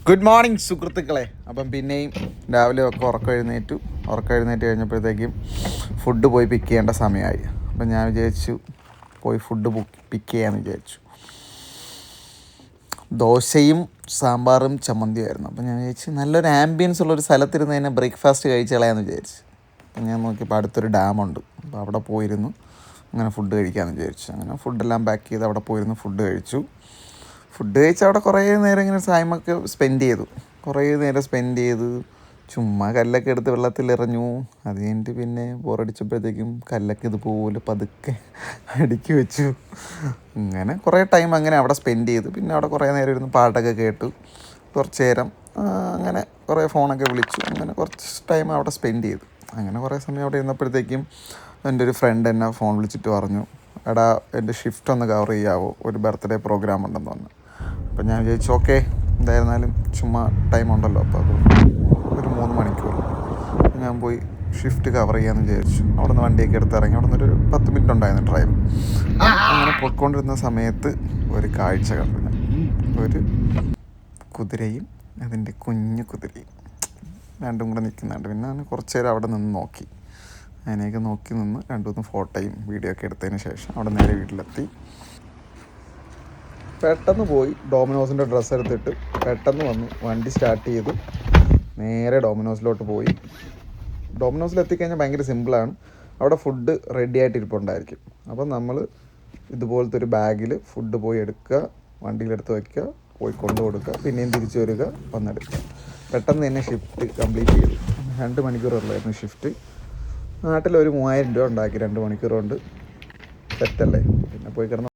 Good morning സുഹൃത്തുക്കളെ. അപ്പം പിന്നെയും രാവിലെ ഒക്കെ ഉറക്കം എഴുന്നേറ്റ് കഴിഞ്ഞപ്പോഴത്തേക്കും ഫുഡ് പോയി പിക്ക് ചെയ്യേണ്ട സമയമായി. അപ്പം ഞാൻ വിചാരിച്ചു പോയി ഫുഡ് പിക്ക് ചെയ്യാമെന്ന് വിചാരിച്ചു. ദോശയും സാമ്പാറും ചമ്മന്തിയായിരുന്നു. അപ്പം ഞാൻ വിചാരിച്ചു നല്ലൊരു ആംബിയൻസ് ഉള്ളൊരു സ്ഥലത്തിരുന്ന് തന്നെ ബ്രേക്ക്ഫാസ്റ്റ് കഴിച്ച് കളയാമെന്ന് വിചാരിച്ചു. അപ്പം ഞാൻ നോക്കിയപ്പോൾ അടുത്തൊരു ഡാമുണ്ട്. അപ്പോൾ അവിടെ പോയിരുന്നു അങ്ങനെ ഫുഡ് കഴിക്കാമെന്ന് വിചാരിച്ചു. അങ്ങനെ ഫുഡെല്ലാം പാക്ക് ചെയ്ത് അവിടെ പോയിരുന്നു ഫുഡ് കഴിച്ചു. ഫുഡ് കഴിച്ച് അവിടെ കുറേ നേരം ഇങ്ങനെ ടൈമൊക്കെ സ്പെൻഡ് ചെയ്തു. ചുമ്മാ കല്ലൊക്കെ എടുത്ത് വെള്ളത്തിലെറിഞ്ഞു. അത് കഴിഞ്ഞിട്ട് പിന്നെ ബോറടിച്ചപ്പോഴത്തേക്കും കല്ലൊക്കെ ഇതുപോലെ പതുക്കെ അടുക്കി വെച്ചു. അങ്ങനെ കുറേ ടൈം അങ്ങനെ അവിടെ സ്പെൻഡ് ചെയ്തു. പിന്നെ അവിടെ കുറേ നേരം ഇരുന്ന് പാട്ടൊക്കെ കേട്ടു. കുറച്ച് നേരം അങ്ങനെ കുറേ ഫോണൊക്കെ വിളിച്ചു. അങ്ങനെ കുറച്ച് ടൈം അവിടെ സ്പെൻഡ് ചെയ്തു. അങ്ങനെ കുറേ സമയം അവിടെ ഇരുന്നപ്പോഴത്തേക്കും എൻ്റെ ഒരു ഫ്രണ്ട് എന്നെ ഫോൺ വിളിച്ചിട്ട് പറഞ്ഞു, എടാ എൻ്റെ ഷിഫ്റ്റ് ഒന്ന് കവർ ചെയ്യാവോ, ഒരു ബർത്ത്ഡേ പ്രോഗ്രാം ഉണ്ടെന്ന് പറഞ്ഞു. അപ്പം ഞാൻ വിചാരിച്ചു ഓക്കെ, എന്തായിരുന്നാലും ചുമ്മാ ടൈം ഉണ്ടല്ലോ, അപ്പോൾ അത് ഒരു 3 മണിക്കൂർ ഞാൻ പോയി ഷിഫ്റ്റ് കവർ ചെയ്യാമെന്ന് വിചാരിച്ചു. അവിടെ നിന്ന് വണ്ടിയൊക്കെ എടുത്തിറങ്ങി. അവിടെ നിന്നൊരു 10 മിനിറ്റ് ഉണ്ടായിരുന്നു ഡ്രൈവ്. അങ്ങനെ പോയിക്കൊണ്ടിരുന്ന സമയത്ത് ഒരു കാഴ്ച കണ്ടു ഞാൻ. ഒരു കുതിരയും അതിൻ്റെ കുഞ്ഞു കുതിരയും രണ്ടും കൂടെ നിൽക്കുന്നുണ്ട്. പിന്നെ ഞാൻ കുറച്ച് നേരം അവിടെ നിന്ന് നോക്കി. അതിനെയൊക്കെ നോക്കി നിന്ന് 2-3 ഫോട്ടോയും വീഡിയോ ഒക്കെ എടുത്തതിന് ശേഷം അവിടെ നേരെ വീട്ടിലെത്തി. പെട്ടെന്ന് പോയി ഡോമിനോസിൻ്റെ ഡ്രസ്സ് എടുത്തിട്ട് പെട്ടെന്ന് വന്നു വണ്ടി സ്റ്റാർട്ട് ചെയ്തു നേരെ ഡോമിനോസിലോട്ട് പോയി. ഡോമിനോസിലെത്തിക്കഴിഞ്ഞാൽ ഭയങ്കര സിമ്പിളാണ്. അവിടെ ഫുഡ് റെഡി ആയിട്ടിരിപ്പുണ്ടായിരിക്കും. അപ്പം നമ്മൾ ഇതുപോലത്തെ ഒരു ബാഗിൽ ഫുഡ് പോയി എടുക്കുക, വണ്ടിയിലെടുത്ത് വയ്ക്കുക, പോയി കൊണ്ടു കൊടുക്കുക, പിന്നെയും തിരിച്ചു വരിക, വന്നെടുക്കുക. പെട്ടെന്ന് തന്നെ ഷിഫ്റ്റ് കംപ്ലീറ്റ് ചെയ്തു. 2 മണിക്കൂറുള്ളായിരുന്നു ഷിഫ്റ്റ്. നാട്ടിലൊരു 3000 രൂപ ഉണ്ടാക്കി 2 മണിക്കൂർ കൊണ്ട്. സെറ്റല്ലേ? പിന്നെ പോയി കിടന്ന്